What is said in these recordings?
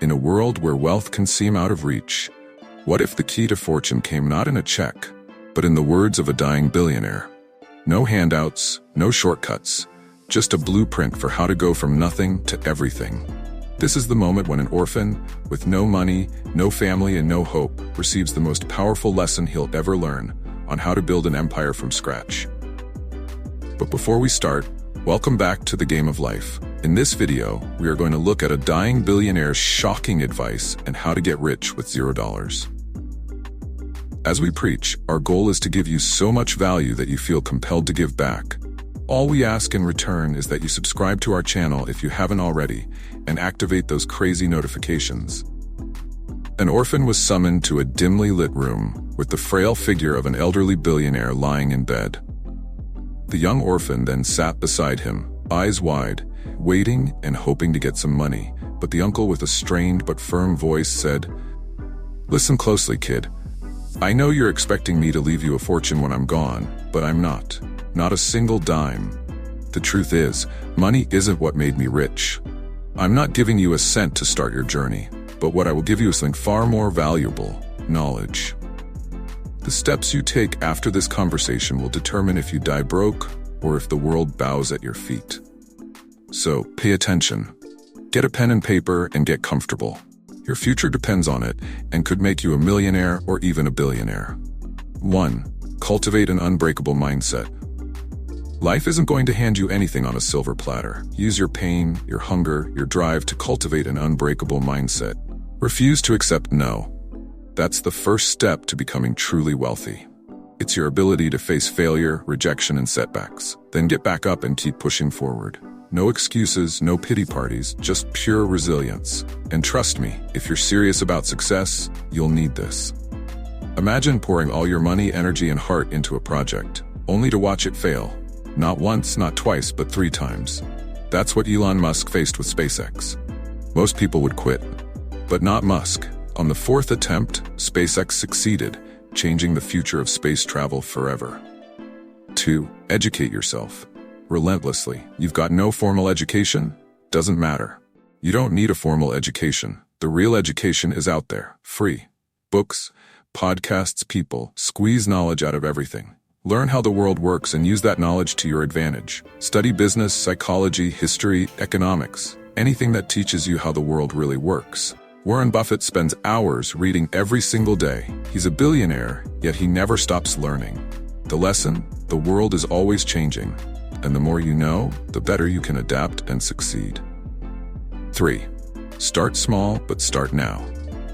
In a world where wealth can seem out of reach, what if the key to fortune came not in a check, but in the words of a dying billionaire? No handouts, no shortcuts, just a blueprint for how to go from nothing to everything. This is the moment when an orphan, with no money, no family, and no hope, receives the most powerful lesson he'll ever learn on how to build an empire from scratch. But before we start, welcome back to the game of life. In this video, we are going to look at a dying billionaire's shocking advice and how to get rich with $0. As we preach, our goal is to give you so much value that you feel compelled to give back. All we ask in return is that you subscribe to our channel if you haven't already, and activate those crazy notifications. An orphan was summoned to a dimly lit room with the frail figure of an elderly billionaire lying in bed. The young orphan then sat beside him, eyes wide, waiting and hoping to get some money, but the uncle with a strained but firm voice said, "Listen closely, kid. I know you're expecting me to leave you a fortune when I'm gone, but I'm not. Not a single dime. The truth is, money isn't what made me rich. I'm not giving you a cent to start your journey, but what I will give you is something far more valuable: knowledge. The steps you take after this conversation will determine if you die broke or if the world bows at your feet. So, pay attention. Get a pen and paper and get comfortable. Your future depends on it and could make you a millionaire or even a billionaire. 1. Cultivate an unbreakable mindset. Life isn't going to hand you anything on a silver platter. Use your pain, your hunger, your drive to cultivate an unbreakable mindset. Refuse to accept no. That's the first step to becoming truly wealthy. It's your ability to face failure, rejection, and setbacks. Then get back up and keep pushing forward. No excuses, no pity parties, just pure resilience. And trust me, if you're serious about success, you'll need this. Imagine pouring all your money, energy, and heart into a project, only to watch it fail. Not once, not twice, but 3 times. That's what Elon Musk faced with SpaceX. Most people would quit, but not Musk. On the 4th attempt, SpaceX succeeded, changing the future of space travel forever. 2. Educate yourself. Relentlessly. You've got no formal education? Doesn't matter. You don't need a formal education. The real education is out there, free. Books, podcasts, people. Squeeze knowledge out of everything. Learn how the world works and use that knowledge to your advantage. Study business, psychology, history, economics. Anything that teaches you how the world really works. Warren Buffett spends hours reading every single day. He's a billionaire, yet he never stops learning. The lesson? The world is always changing. And the more you know, the better you can adapt and succeed. 3. Start small, but start now.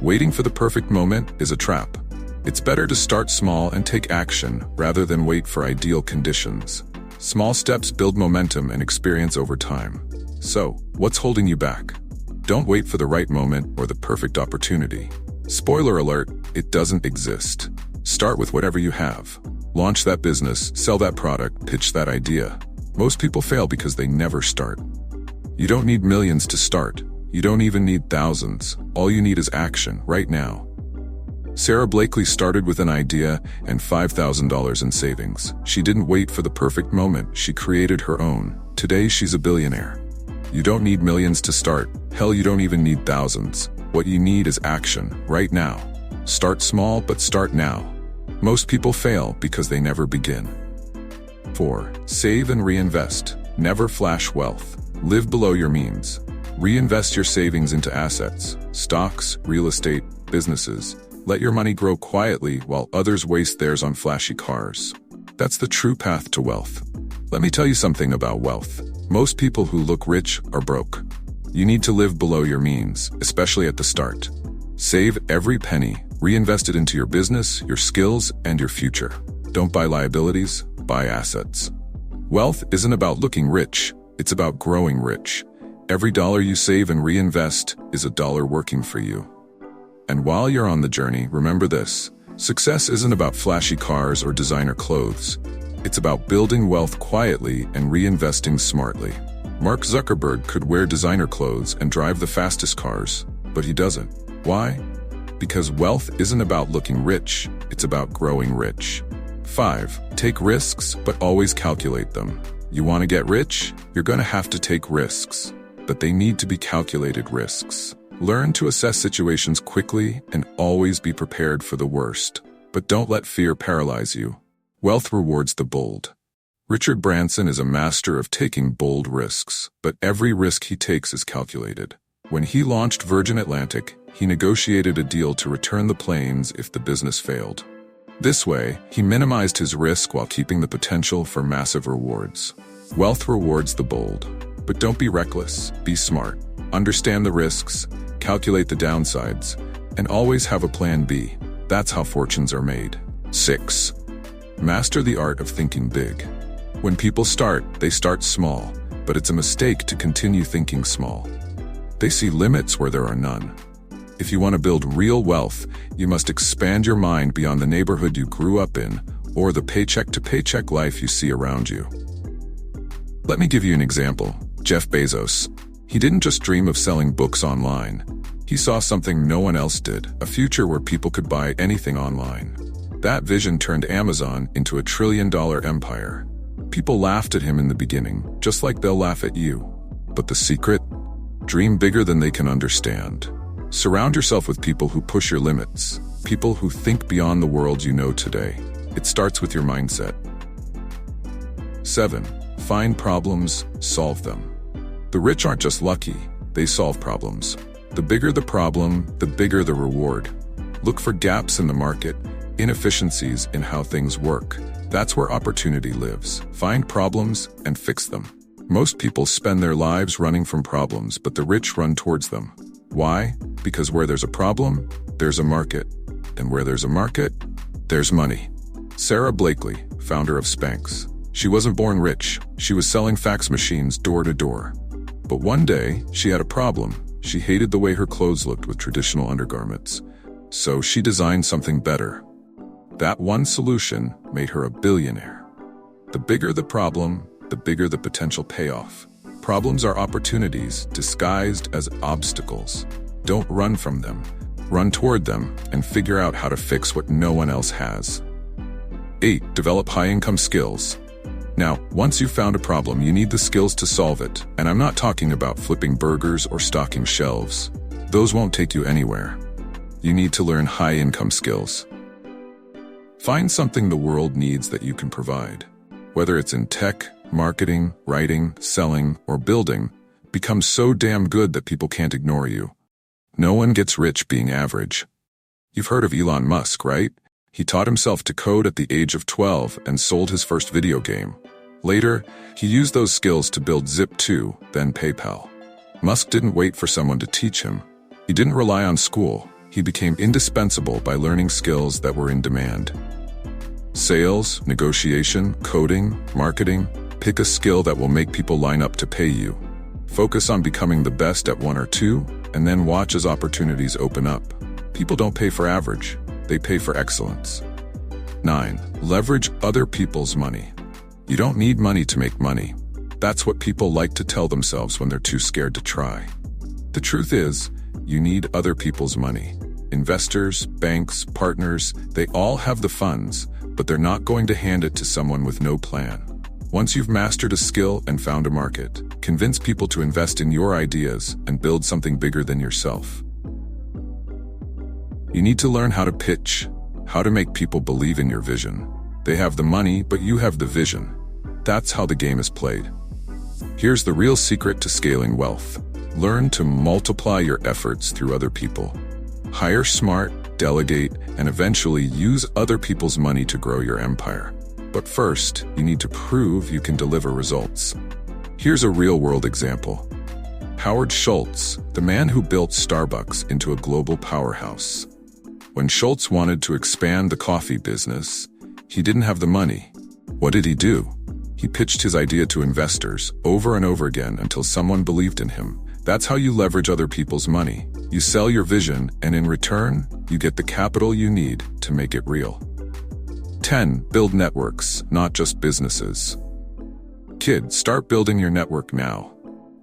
Waiting for the perfect moment is a trap. It's better to start small and take action rather than wait for ideal conditions. Small steps build momentum and experience over time. So, what's holding you back? Don't wait for the right moment or the perfect opportunity. Spoiler alert, it doesn't exist. Start with whatever you have. Launch that business, sell that product, pitch that idea. Most people fail because they never start. You don't need millions to start. You don't even need thousands. All you need is action, right now. Sarah Blakely started with an idea and $5,000 in savings. She didn't wait for the perfect moment, she created her own. Today she's a billionaire. You don't need millions to start. Hell, you don't even need thousands. What you need is action, right now. Start small, but start now. Most people fail because they never begin. 4. Save and reinvest. Never flash wealth. Live below your means. Reinvest your savings into assets, stocks, real estate, businesses. Let your money grow quietly while others waste theirs on flashy cars. That's the true path to wealth. Let me tell you something about wealth. Most people who look rich are broke. You need to live below your means, especially at the start. Save every penny, reinvest it into your business, your skills, and your future. Don't buy liabilities, buy assets. Wealth isn't about looking rich, it's about growing rich. Every dollar you save and reinvest is a dollar working for you. And while you're on the journey, remember this: success isn't about flashy cars or designer clothes. It's about building wealth quietly and reinvesting smartly. Mark Zuckerberg could wear designer clothes and drive the fastest cars, but he doesn't. Why? Because wealth isn't about looking rich, it's about growing rich. 5. Take risks, but always calculate them. You want to get rich? You're going to have to take risks. But they need to be calculated risks. Learn to assess situations quickly and always be prepared for the worst. But don't let fear paralyze you. Wealth rewards the bold. Richard Branson is a master of taking bold risks, but every risk he takes is calculated. When he launched Virgin Atlantic, he negotiated a deal to return the planes if the business failed. This way, he minimized his risk while keeping the potential for massive rewards. Wealth rewards the bold. But don't be reckless, be smart. Understand the risks, calculate the downsides, and always have a plan B. That's how fortunes are made. 6. Master the art of thinking big. When people start, they start small, but it's a mistake to continue thinking small. They see limits where there are none. If you want to build real wealth, you must expand your mind beyond the neighborhood you grew up in or the paycheck-to-paycheck life you see around you. Let me give you an example. Jeff Bezos. He didn't just dream of selling books online. He saw something no one else did, a future where people could buy anything online. That vision turned Amazon into a trillion-dollar empire. People laughed at him in the beginning, just like they'll laugh at you. But the secret? Dream bigger than they can understand. Surround yourself with people who push your limits, people who think beyond the world you know today. It starts with your mindset. 7. Find problems, solve them. The rich aren't just lucky, they solve problems. The bigger the problem, the bigger the reward. Look for gaps in the market, inefficiencies in how things work. That's where opportunity lives. Find problems and fix them. Most people spend their lives running from problems, but the rich run towards them. Why? Because where there's a problem, there's a market. And where there's a market, there's money. Sarah Blakely, founder of Spanx. She wasn't born rich. She was selling fax machines door to door. But one day, she had a problem. She hated the way her clothes looked with traditional undergarments. So she designed something better. That one solution made her a billionaire. The bigger the problem, the bigger the potential payoff. Problems are opportunities disguised as obstacles. Don't run from them. Run toward them and figure out how to fix what no one else has. 8. Develop high-income skills. Now, once you've found a problem, you need the skills to solve it. And I'm not talking about flipping burgers or stocking shelves. Those won't take you anywhere. You need to learn high-income skills. Find something the world needs that you can provide. Whether it's in tech, marketing, writing, selling, or building, become so damn good that people can't ignore you. No one gets rich being average. You've heard of Elon Musk, right? He taught himself to code at the age of 12 and sold his first video game. Later, he used those skills to build Zip2, then PayPal. Musk didn't wait for someone to teach him. He didn't rely on school. He became indispensable by learning skills that were in demand. Sales, negotiation, coding, marketing. Pick a skill that will make people line up to pay you. Focus on becoming the best at one or two, and then watch as opportunities open up. People don't pay for average, they pay for excellence. 9. Leverage other people's money. You don't need money to make money. That's what people like to tell themselves when they're too scared to try. The truth is, you need other people's money. Investors, banks, partners, they all have the funds, but they're not going to hand it to someone with no plan. Once you've mastered a skill and found a market, convince people to invest in your ideas and build something bigger than yourself. You need to learn how to pitch, how to make people believe in your vision. They have the money, but you have the vision. That's how the game is played. Here's the real secret to scaling wealth. Learn to multiply your efforts through other people. Hire smart, delegate, and eventually use other people's money to grow your empire. But first, you need to prove you can deliver results. Here's a real-world example. Howard Schultz, the man who built Starbucks into a global powerhouse. When Schultz wanted to expand the coffee business, he didn't have the money. What did he do? He pitched his idea to investors over and over again until someone believed in him. That's how you leverage other people's money. You sell your vision, and in return, you get the capital you need to make it real. 10. Build networks, not just businesses. Kids, start building your network now.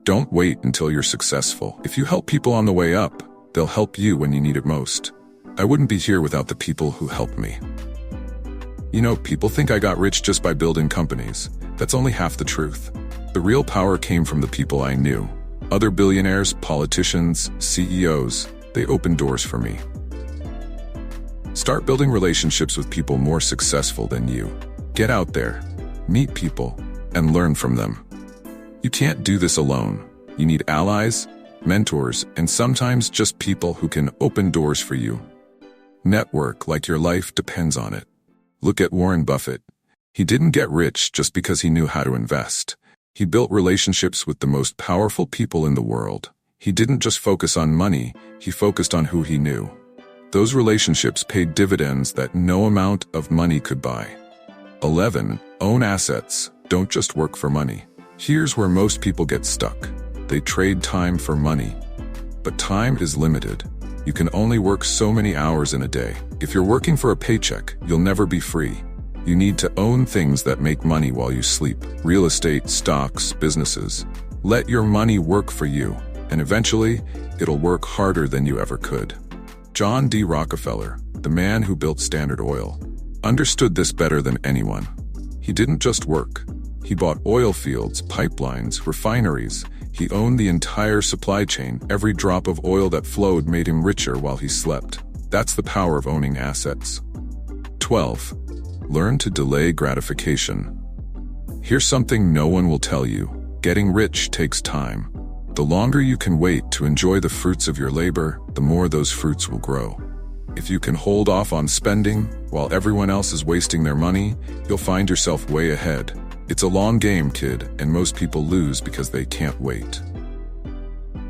Don't wait until you're successful. If you help people on the way up, they'll help you when you need it most. I wouldn't be here without the people who helped me. You know, people think I got rich just by building companies. That's only half the truth. The real power came from the people I knew. Other billionaires, politicians, CEOs, they open doors for me. Start building relationships with people more successful than you. Get out there, meet people, and learn from them. You can't do this alone. You need allies, mentors, and sometimes just people who can open doors for you. Network like your life depends on it. Look at Warren Buffett. He didn't get rich just because he knew how to invest. He built relationships with the most powerful people in the world. He didn't just focus on money, he focused on who he knew. Those relationships paid dividends that no amount of money could buy. 11. Own assets. Don't just work for money. Here's where most people get stuck. They trade time for money. But time is limited. You can only work so many hours in a day. If you're working for a paycheck, you'll never be free. You need to own things that make money while you sleep. Real estate, stocks, businesses. Let your money work for you, and eventually, it'll work harder than you ever could. John D. Rockefeller, the man who built Standard Oil, understood this better than anyone. He didn't just work. He bought oil fields, pipelines, refineries. He owned the entire supply chain. Every drop of oil that flowed made him richer while he slept. That's the power of owning assets. 12. Learn to delay gratification. Here's something no one will tell you. Getting rich takes time. The longer you can wait to enjoy the fruits of your labor, the more those fruits will grow. If you can hold off on spending while everyone else is wasting their money, you'll find yourself way ahead. It's a long game, kid, and most people lose because they can't wait.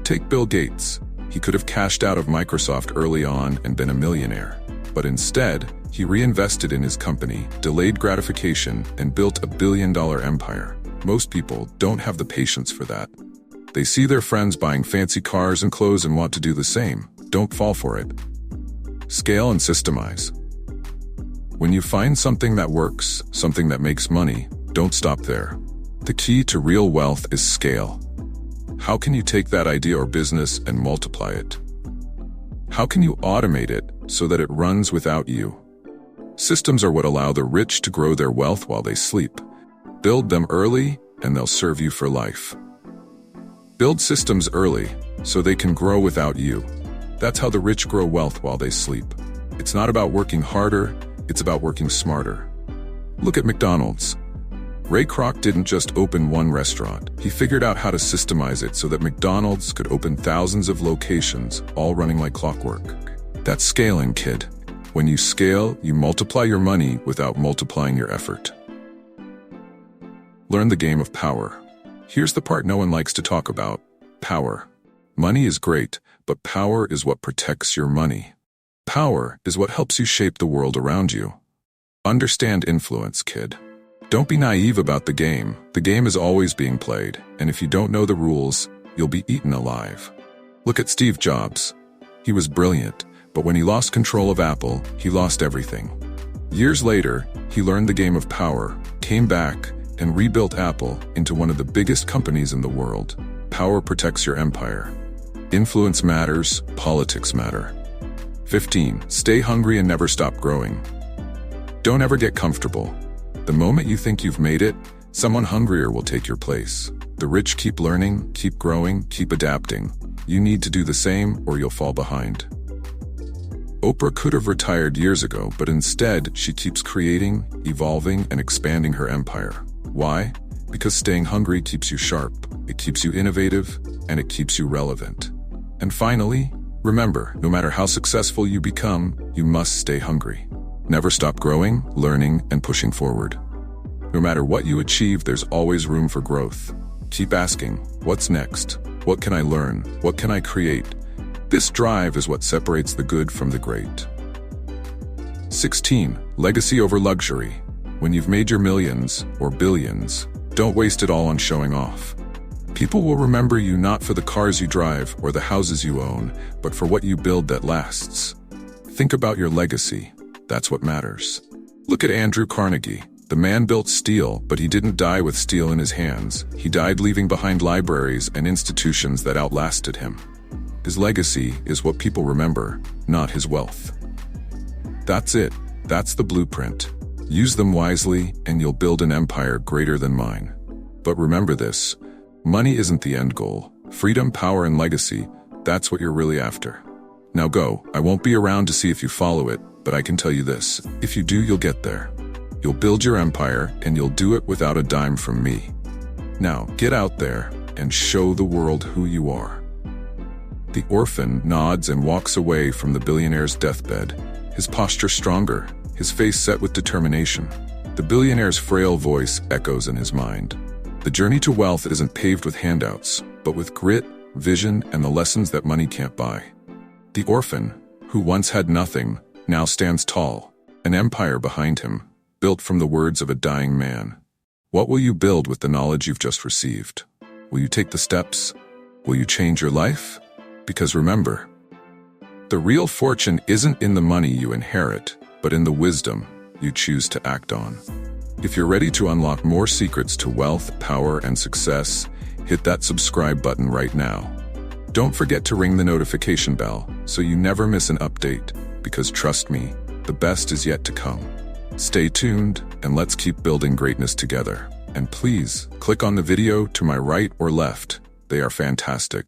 Take Bill Gates. He could have cashed out of Microsoft early on and been a millionaire. But instead, he reinvested in his company, delayed gratification, and built a billion-dollar empire. Most people don't have the patience for that. They see their friends buying fancy cars and clothes and want to do the same. Don't fall for it. Scale and systemize. When you find something that works, something that makes money, don't stop there. The key to real wealth is scale. How can you take that idea or business and multiply it? How can you automate it so that it runs without you? Systems are what allow the rich to grow their wealth while they sleep. Build them early, and they'll serve you for life. Build systems early, so they can grow without you. That's how the rich grow wealth while they sleep. It's not about working harder, it's about working smarter. Look at McDonald's. Ray Kroc didn't just open one restaurant. He figured out how to systemize it so that McDonald's could open thousands of locations, all running like clockwork. That's scaling, kid. When you scale, you multiply your money without multiplying your effort. Learn the game of power. Here's the part no one likes to talk about. Power. Money is great, but power is what protects your money. Power is what helps you shape the world around you. Understand influence, kid. Don't be naive about the game. The game is always being played, and if you don't know the rules, you'll be eaten alive. Look at Steve Jobs. He was brilliant, but when he lost control of Apple, he lost everything. Years later, he learned the game of power, came back, and rebuilt Apple into one of the biggest companies in the world. Power protects your empire. Influence matters, politics matter. 15. Stay hungry and never stop growing. Don't ever get comfortable. The moment you think you've made it, someone hungrier will take your place. The rich keep learning, keep growing, keep adapting. You need to do the same or you'll fall behind. Oprah could have retired years ago, but instead, she keeps creating, evolving, and expanding her empire. Why? Because staying hungry keeps you sharp, it keeps you innovative, and it keeps you relevant. And finally, remember, no matter how successful you become, you must stay hungry. Never stop growing, learning, and pushing forward. No matter what you achieve, there's always room for growth. Keep asking, what's next? What can I learn? What can I create? This drive is what separates the good from the great. 16. Legacy over luxury. When you've made your millions or billions, don't waste it all on showing off. People will remember you not for the cars you drive or the houses you own, but for what you build that lasts. Think about your legacy. That's what matters. Look at Andrew Carnegie. The man built steel, but he didn't die with steel in his hands. He died leaving behind libraries and institutions that outlasted him. His legacy is what people remember, not his wealth. That's it. That's the blueprint. Use them wisely, and you'll build an empire greater than mine. But remember this, money isn't the end goal. Freedom, power, and legacy, that's what you're really after. Now go. I won't be around to see if you follow it, but I can tell you this. If you do, you'll get there. You'll build your empire, and you'll do it without a dime from me. Now, get out there and show the world who you are. The orphan nods and walks away from the billionaire's deathbed, his posture stronger, his face set with determination. The billionaire's frail voice echoes in his mind. The journey to wealth isn't paved with handouts, but with grit, vision, and the lessons that money can't buy. The orphan, who once had nothing, now stands tall, an empire behind him, built from the words of a dying man. What will you build with the knowledge you've just received? Will you take the steps? Will you change your life? Because remember, the real fortune isn't in the money you inherit, but in the wisdom you choose to act on. If you're ready to unlock more secrets to wealth, power, and success, hit that subscribe button right now. Don't forget to ring the notification bell so you never miss an update, because trust me, the best is yet to come. Stay tuned, and let's keep building greatness together. And please, click on the video to my right or left. They are fantastic.